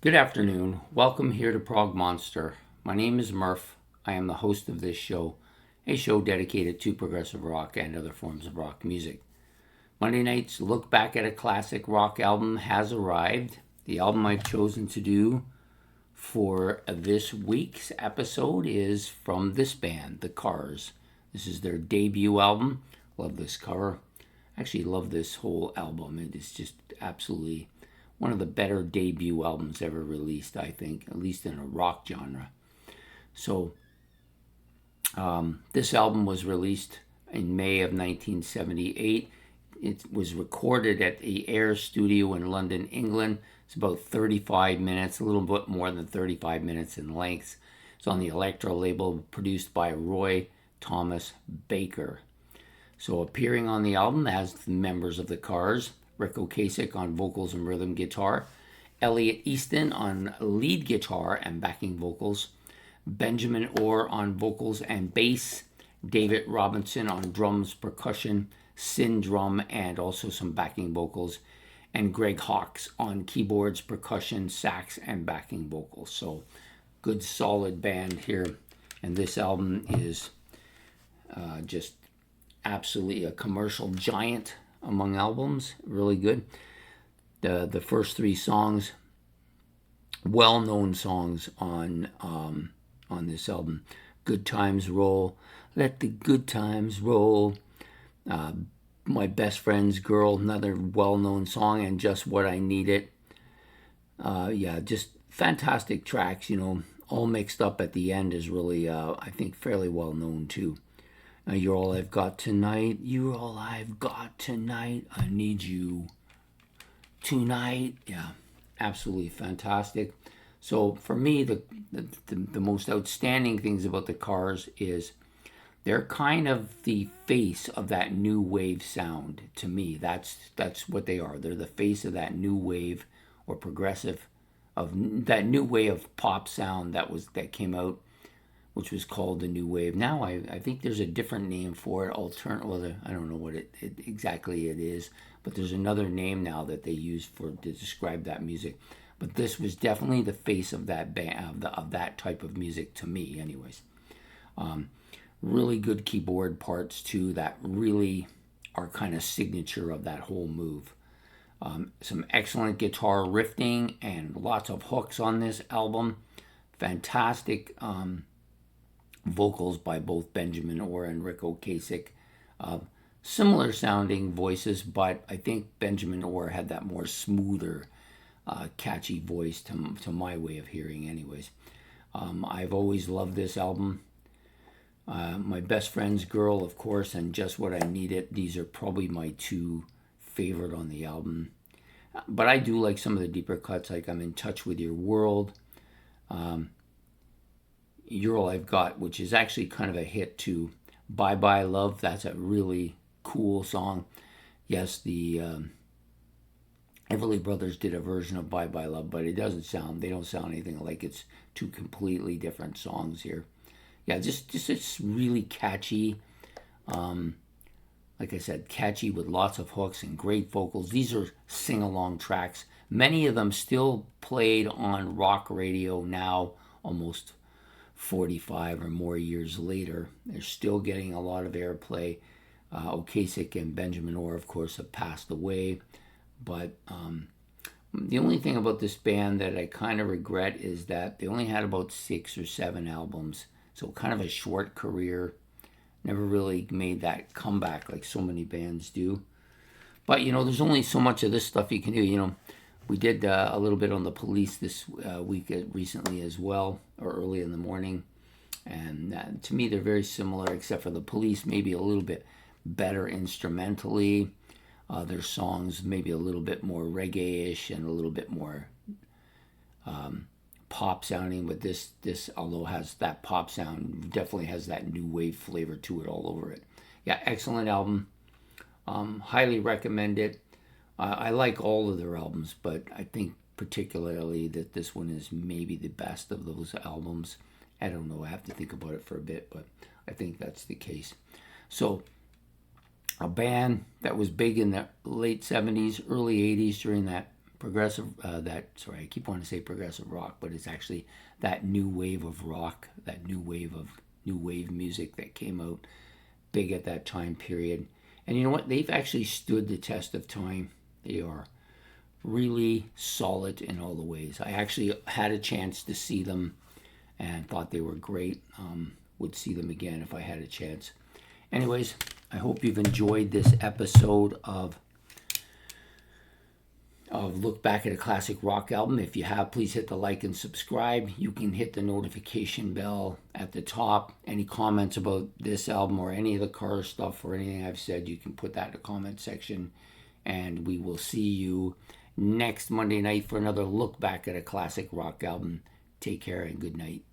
Good afternoon. Welcome here to Prog Monster. My name is Murph. I am the host of this show, a show dedicated to progressive rock and other forms of rock music. Monday night's look back at a classic rock album has arrived. The album I've chosen to do for this week's episode is from this band, The Cars. This is their debut album. Love this cover. Actually love this whole album. It is just absolutely one of the better debut albums ever released, I think, at least in a rock genre. So this album was released in May of 1978. It was recorded at the Air Studio in London, England. It's about 35 minutes, a little bit more than 35 minutes in length. It's on the Elektra label, produced by Roy Thomas Baker. So appearing on the album as the members of the Cars, Rick Ocasek on vocals and rhythm guitar, Elliot Easton on lead guitar and backing vocals, Benjamin Orr on vocals and bass, David Robinson on drums, percussion, syn drum, and also some backing vocals, and Greg Hawkes on keyboards, percussion, sax, and backing vocals. So good solid band here, and this album is just absolutely a commercial giant among albums. Really good. The first three songs, well-known songs on this album: "Good Times Roll," "Let the Good Times Roll," "My Best Friend's Girl," another well-known song, and "Just What I Needed." Just fantastic tracks. All mixed up at the end is really, I think, fairly well known too. "You're all I've got tonight. You're all I've got tonight. I need you tonight." Yeah, absolutely fantastic. So for me, the most outstanding things about the Cars is they're kind of the face of that new wave sound. To me, that's what they are. They're the face of that new wave or progressive, of that new way of pop sound that came out, which was called the New Wave. Now I think there's a different name for it. I don't know what it exactly it is, but there's another name now that they use to describe that music. But this was definitely the face of that band, of that type of music to me, anyways. Really good keyboard parts too that really are kind of signature of that whole move. Some excellent guitar riffing and lots of hooks on this album. Fantastic vocals by both Benjamin Orr and Rick Ocasek. Similar sounding voices, but I think Benjamin Orr had that more smoother, catchy voice to my way of hearing anyways. I've always loved this album. My Best Friend's Girl, of course, and Just What I Needed. These are probably my two favorite on the album. But I do like some of the deeper cuts, like I'm In Touch With Your World. "You're All I've Got," which is actually kind of a hit too. "Bye Bye Love," that's a really cool song. Yes, the Everly Brothers did a version of "Bye Bye Love," but they don't sound anything like it's two completely different songs here. Yeah, just it's really catchy. Like I said, catchy with lots of hooks and great vocals. These are sing-along tracks. Many of them still played on rock radio now, almost 45 or more years later. They're still getting a lot of airplay. Ocasek and Benjamin Orr, of course, have passed away. But the only thing about this band that I kind of regret is that they only had about 6 or 7 albums. So kind of a short career. Never really made that comeback like so many bands do. But, there's only so much of this stuff you can do. We did a little bit on the Police this week recently as well, or early in the morning. And to me, they're very similar, except for the Police maybe a little bit better instrumentally. Their songs maybe a little bit more reggae-ish and a little bit more pop sounding. But this, although has that pop sound, definitely has that new wave flavor to it all over it. Yeah, excellent album. Highly recommend it. I like all of their albums, but I think particularly that this one is maybe the best of those albums. I don't know. I have to think about it for a bit, but I think that's the case. So a band that was big in the late 70s, early 80s during that I keep wanting to say progressive rock, but it's actually that new wave of rock, that new wave music that came out big at that time period. And you know what? They've actually stood the test of time. They are really solid in all the ways. I actually had a chance to see them and thought they were great. Would see them again if I had a chance. Anyways, I hope you've enjoyed this episode of Look Back at a Classic Rock Album. If you have, please hit the like and subscribe. You can hit the notification bell at the top. Any comments about this album or any of the Cars stuff or anything I've said, you can put that in the comment section. And we will see you next Monday night for another Look Back at a Classic Rock Album. Take care and good night.